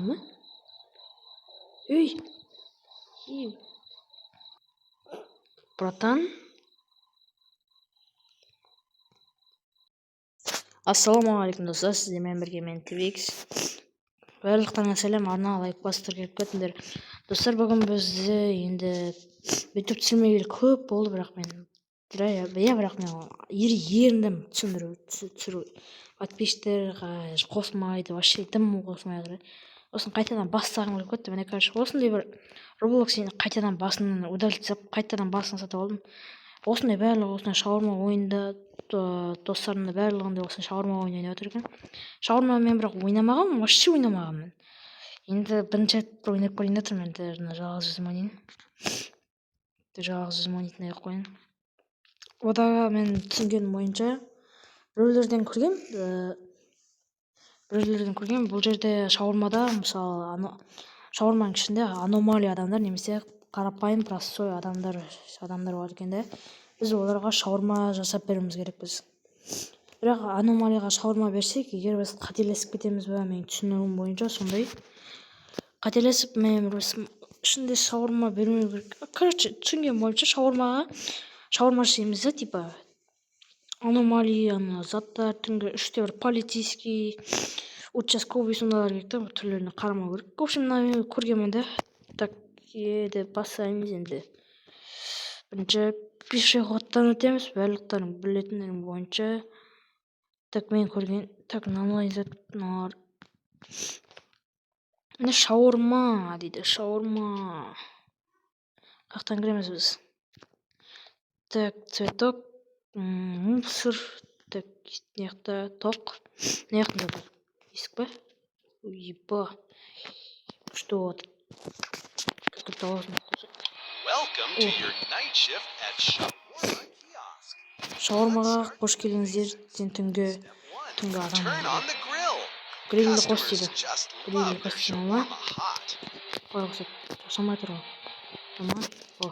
ма? Ей. Братан. Ассалаумағалейкум достар, сіздермен бірге мен Твикс. Барлықтарыңа сәлем, арнаға лайк басып келіп кетіңдер. Достар, бүгін бізді енді бүйтіп түсірмегелі көп болды, бірақ мен еріндім түсіру. Подписчиктерға қосмайды, вообще дым қосмайды. Осын қайтадан бастағым келіп кетті. Міне короче, осындай бір Roblox қайтадан басынан удалить, қайтадан басын сатып алдым. Осындай барлығы осындай шаурма ойында достарымда барлығында осындай шаурма ойын ойнап отыр екен. Шаурма мен бірақ ойнамағанмын, вообще ойнамағанмын. Енді бірінші рет бір ойнап көрейін деп тұрмын. Енді жалғыз өзім ойнайын. Жалғыз өзім ойнайтындай қойын. Ода мен түсінгенім бойынша біреулерден көргем, бұл жерде шаурмада, мысалы, шаурманың ішінде аномалия адамдар немесе қарапайым простой адамдар бар екен де. Біз оларға шаурма жасап беруіміз керекпіз. Бірақ аномалияға шаурма берсек, егер біз қателесіп кетеміз бе, мен түсінігім бойынша сондай. Қателесіп мен ішінде шаурма бермеу керек. Короче, түсінген бойынша шаурма жейміз де, типа аномалия, заттар, түнгі үште бір полицейский, участковый сондайлар керек та, түрлеріне қарамау керек. В общем, мен көргенмін де. Так, деп бастаймыз енді. Бірінші пешеходтан өтеміз, барлықтарың білетіндерің бойынша. Так, мен көрген, так, мыналар. Міне шаурма дейді, шаурма. Қақтан кіреміз біз? Так, цветок, мусор, так, неяқта тоқ. Неяқтында бар? Есік па? Еба. Что вот? Как-то должно быть. Шаурмаға қош келдіңіздер. Сен түнгі адам. Грильді қос дейді. Грильді қос дейді ма? Қой қосып. Қосамай тұр ғой. Тамам. О.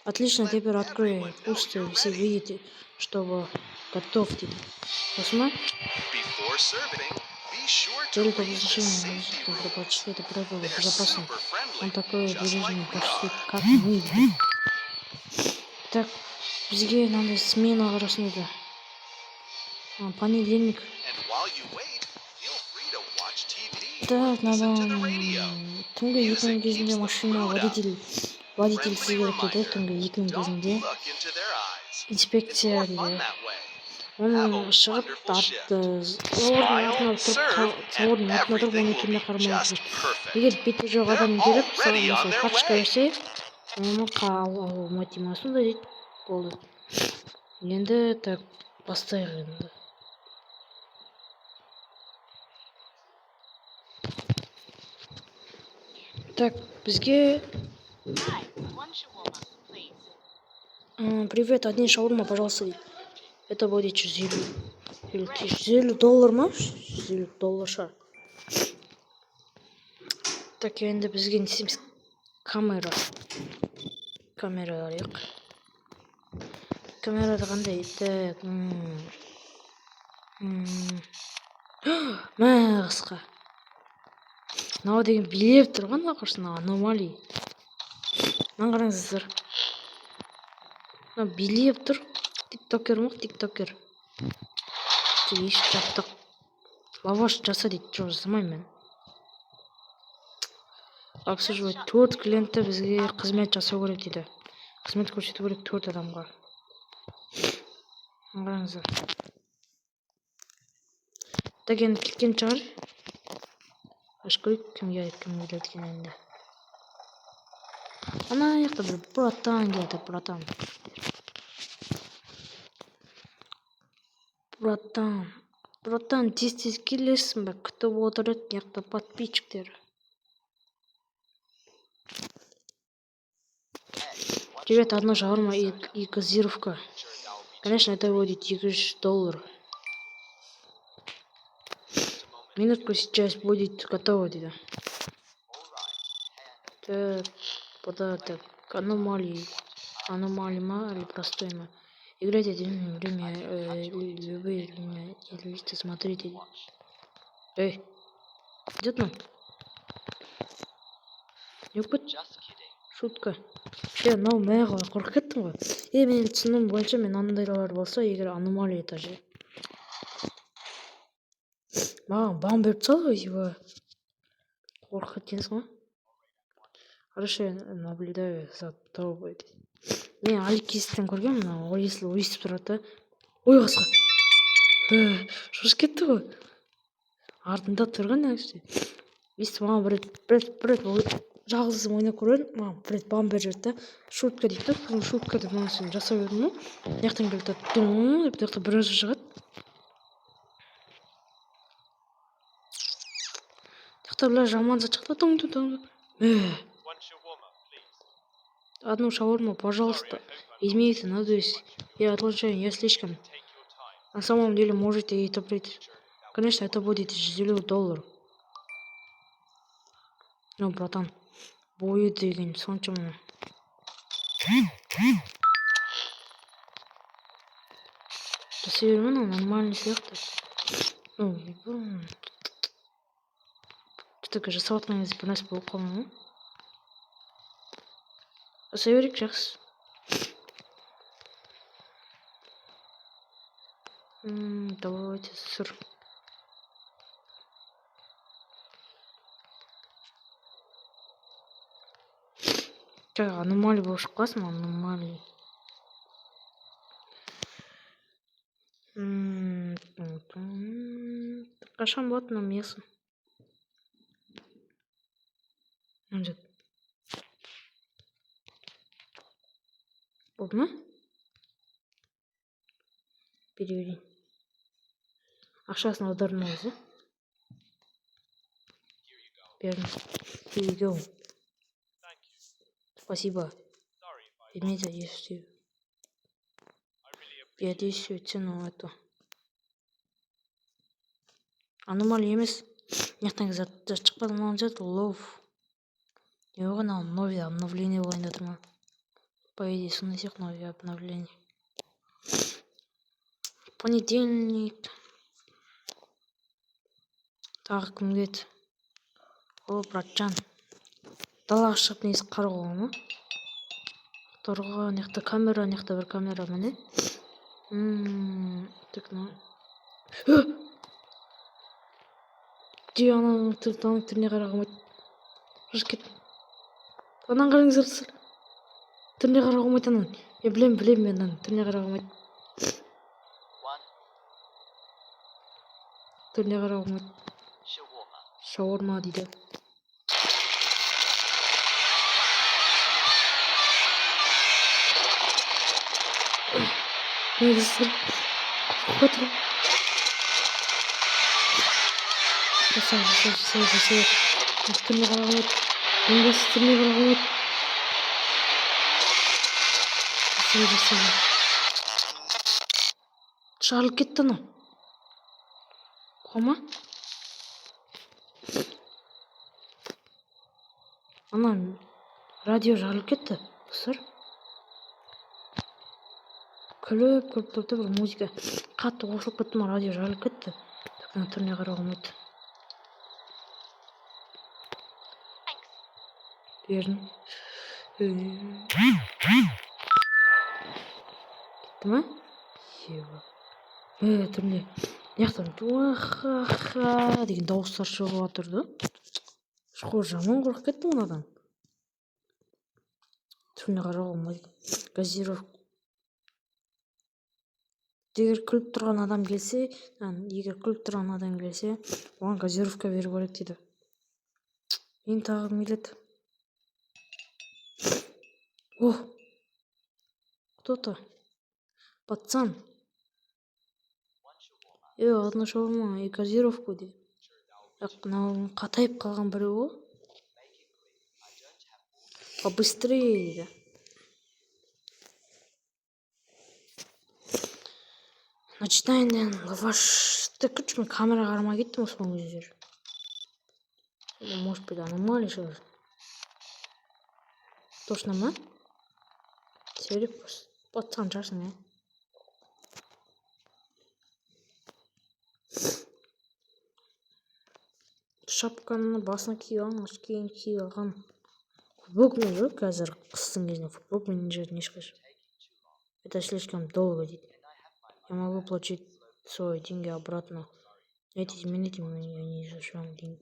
Отлично, теперь открой. Пусть все видите, чтобы готов дейді. Қосма? Перед разрешением предпочти это правило безопасно. Он такое движение почти как мы. Так, бізге мынандай смена қарасын еді. Понедельник. Так, надо түнгі 2 кезінде машина водитель керек еді. Түнгі 2 кезінде инспекция дейді. Оны шығып заводың артына тұрып оны келмей қарамайды. Егер беті жоқ адам келіп, мысалы карточка берсе, оны алмайды ма, сондай дейді. Болды. Енді так бастайық енді. Так, бізге... Привет, один шаурма, пожалуйста. Это будет $150 ма? $150 шығар. Так, енді бізге не істейміз? Камера алайық. Камерада қандай? Так, мә қысқа. Мынау деген билеп тұрған ақырсына аномалия. Мына қараңыздар. Мына билеп тұр. Тиктокер ма? Тиктокер. Еш жаптық. Лаваш жаса дейді. Жоқ, жасамаймын мен. Обслуживать 4 клиентті бізге қызмет жасау керек дейді. Қызмет көрсету керек 4 адамға. Қараңыздар. Так, енді кеткен шығар. Аш көрейік, кімге келеді енді. Ана яқта бір братан келеді, Братан, тез келесің бе? Күтіп отырып, яқта подписчиктер. Ребят, одна шаурма и газировка. Конечно, это будет $200. Минутку сейчас будет готово, дейді. Так, так, аномалия ма или простой ма? Играйте время, любые время, смотрите. Эй, Где-то. Yok. Шутка. Мынау маяға қорқып кеттің ғой. Менің түсінігім бойынша мен андайлар болса, егер аномалия этажы. Маған бам беріп тастады ғой, типа. Қорқып кеткенсің ғой. Хорошо, я наблюдаю за тобой. Мен Аликистен көргенмін, мынау если өйстіп тұрады да. Ой, қасқа. Шошып кетті ғой. Артында тұрған әнші. Өйстіп маған бір жалғыз ойнап көрген, маған бір бам беріп жіберді да. Шутка дейді да, шутка деп маған жасап едім ғой. Яқтан келді да, деп жақта бір өзі шығады. Жақта бля жаман зат шықты. Одну шаурму, пожалуйста. Измените, надеюсь. Я отлучаю, я слишком. На самом деле можете и топлить. Конечно, это будет $10. Ну, братан, будет деген соншама. Жасай берме, нормальный сияқты. Ну, что-то жасап жатқан кезде бір нәрсе болып қалған ғой. Жасай берейік, жақсы. Давайте сыр. Аномалия болып шығып қаласың, аномалия. Қашан болады мына мясо? Болды ма? Переведи. Ақшасын аудармаңыз, бердім. Here you go. Спасибо. Бермейді, ешті. Берді еще цену эту. Аномалия емес. Нехтен зат шықпады маған жат, лов. Не оған новое обновление болайын жатыр ма? По идее, сондай сияқты новое обновление. Понедельник. Тағы кім келеді? О, братжан. Далаға шығып несі қарауға ма? Торға, нехта камера, нехта бір камера міне. Так, ну. Де ананың түріне қарағым айт. Жұрт кет. Анан қараңыздар. Түріне қарағым айт анан. Білем мен анан түріне қарағым айт. Түріне қарағым айт. Шаурма дейді. Несі? Қотыр. Жасай. Түріне қарағым айт. Еңгесі түріне қарағым айт. Жасай. Шарылып кетті ана. Қома? Ана радио жарылып кетті. Достар. Күліп тұрды бір музыка. Қатты қосылып кетті ма, радио жарылып кетті. Түріне қарауға ұмыт. Бердім. Кетті ма? Түріне. Яқтан уаха деген дауыстар шығып жатырды. Жаман қорқып кетті мына адам. Түріне қарауға ұмыт. Газировка. Егер күліп тұрған адам келсе, оған газировка беру керек дейді. Мен тағым келеді. О! Кто-то? Пацан. Одна шаурма и газировку дейді. Қатайып қалған біреу ғой. Побыстрее дейді. Начинаем лаваш. Так күшкен камера қарамай кетті ме соңғы жер? Может быть, аномалия шығар. Точно ма? Серик просто. Пацан жасың, шапканы басына киіп алған, кейін киіп алған. Футболкамен жүріп қазір қыстың кезінде футболкамен жүретін ешқашан. Это слишком долго дейді. Я могу получить свой деньги обратно. Эти измените меня, я не зашивам деньги.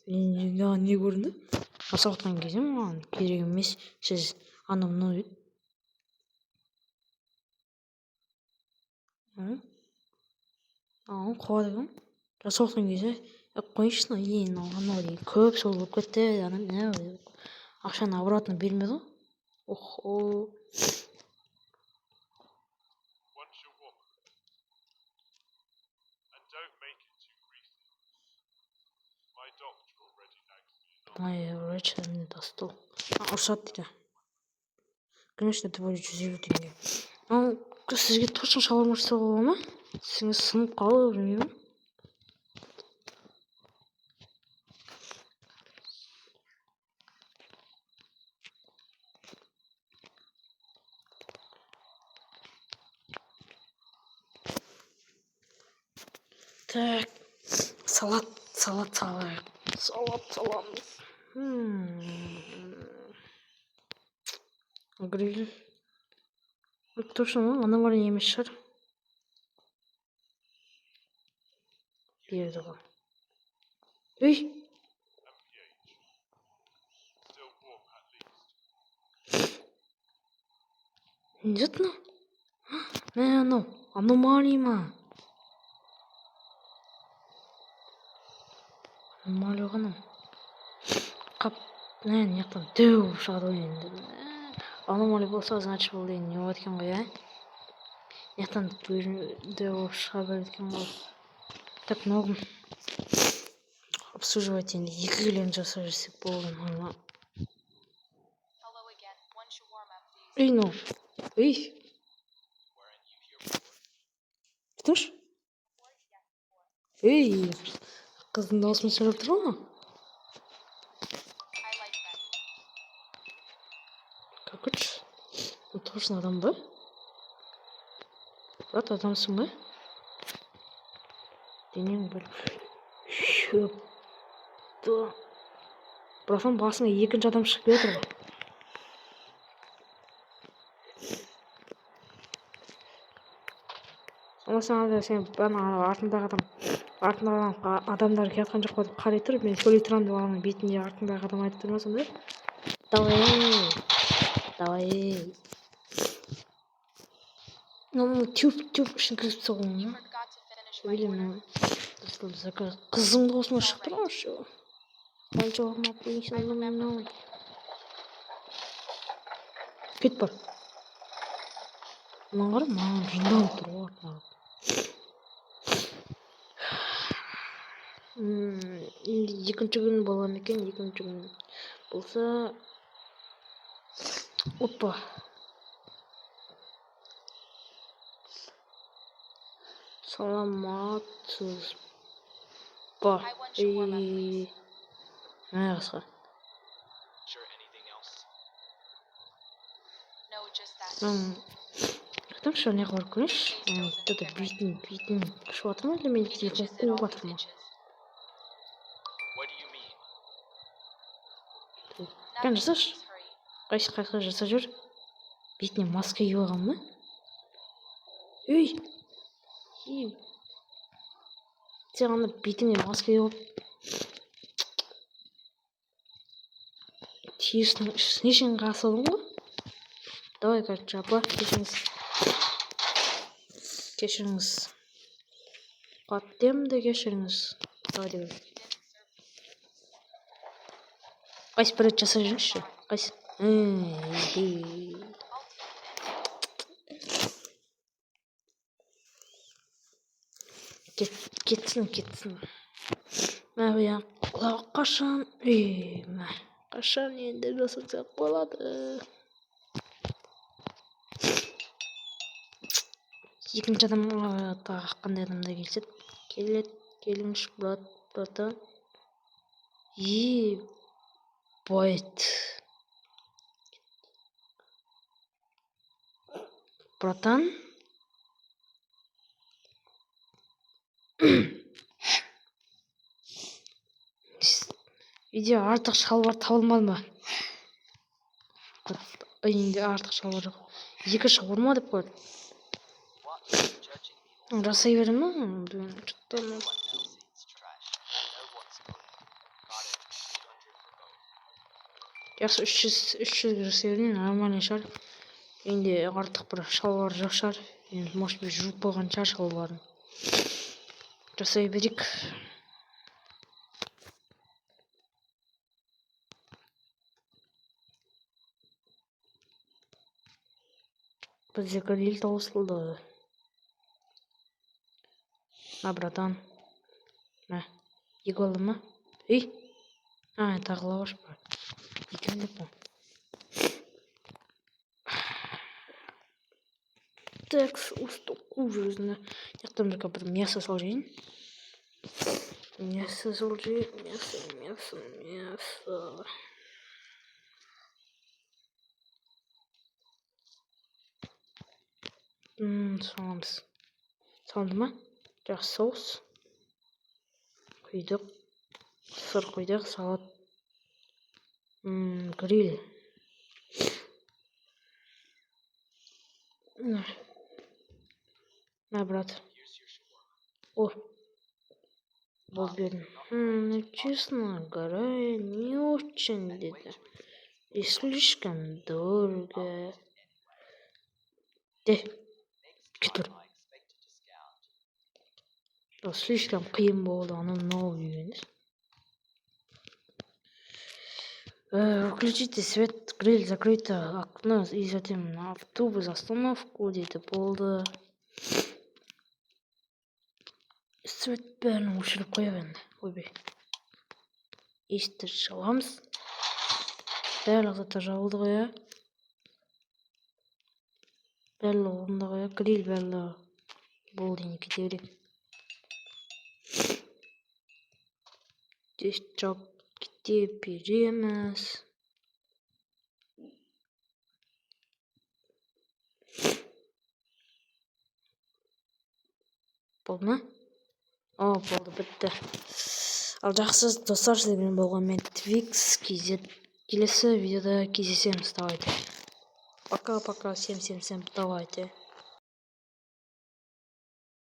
Не көрінді? Аса отқан кезде маған керек емес, сіз ана мынау дейді. Қуады екен. Жаса отқан кезде қойшы анау деген көп сол болып кетті. Ақшаны обратно бермеді ғой. Охо. My wretch мне достал. Ұрсады дейді. Конечно, это будет 100 теңге. Сізге точно шаурма жасауға бола ма? Сізге сынып қалып білмеймін. Так, салат салайық. Саламыз. Гриль. Точно ма? Аномалия емес шығар. Берді ғой. Үй! Не зат мынау? Анау, аномалия ма? Аномалия ғана. Қап, не жақтан дөу шығады ғой енді. Аномалия болса, значит бұл деген не болады екен ғой, ә? Не жақтан дөу шыға береді екен ғой. Так, мынау обслуживать енді 2 килоны жасап жүрсек болды. Үй, мынау. Үй. Күтіңші? Ей, қыздың даусымен сөйлеп тұр ма? Как уж? Точно адам ба? Брат, адамсың ба? Денең бір шөпті. Братан, басыңа екінші адам шығып кетір ғой. Сонда сен артындағы адамдар келатқан жоқ па деп қарай тұр, мен сөйлей тұрамын деп адамның бетінде артындағы адам айтып тұр ма сонда? Давай. Тюб үшін кіріп соғуың ма? Білемін. Қызыңды осына шығып тұр ма шы? Қанша орнап дейсің? Кет бар. Мынаған қара, маған жынданып тұр ғой артына. Енді екінші күн болған екен, екінші күн болса... Опа! Саламатсыз ба? Мә қысқа. Қытамшы, не қор көріш? Тұты бейтін күшіп атыр ма? Мен телефон қуып атыр ма? Кән жасаш? Қайсы жаса жүр? Бетіне маска үй алған ма? Үй! Сен ана бетіне маска үй алып терісінің ішіне шейін қасылдың ғой? Давай, короче, апа, кешіріңіз. Қатемді кешіріңіз. Давай деп. Қайсы бір рет жасап жүріңізші? Қайсы? Кетсін. Мә, қашан? Қашан енді жасатсақ болады? Екінші адамға тағы қандай адамда келсет? Келіңіз, братан. Байт. Братан? Үйде артық шалбар табылмады ма? Үйінде артық шалбар жоқ. 2 шаурма деп қойды. Жасай бере ма? Жақсы 300 жасай берейін, нормальный шығар. Үйінде артық бір шалбар жоқ шығар. Енді может быть жуып қойған шығар шалбарын. Жасай берейік. Бізде гриль таусылды. На, братан. На, екі алды ма? Ей! Тағылауыш бар. Екен деп бұл. Так, устуку жүзіне. Яқтан бір мясо салжайын. Мясо салжайын. Мясо. Саламыз. Салынды ма? Жақсы соус. Құйдық. Сыр құйдық, салат. Гриль. На, брат. О, вот берем. Честно говоря, не очень где-то. И слишком дорого. Кетір. Слишком қиын болды, новый үйреніз. Включите свет, гриль закрыто, окно и затем на автобус остановку дейді болды. Свет бәрін өшіріп қоя енді. Ойбай. Есті жауамыз. Барлық заттар жабылды ғой. Барлығы орында ғой. Гриль барлығы болды, енді кете берейік. Жауып кете береміз. Болды ма? Болды, бітті. Ал жақсы достар, сіздермен болған мен Twix KZ. Келесі видеода кездесеміз. Давайте. Пока-пока. Всем давайте.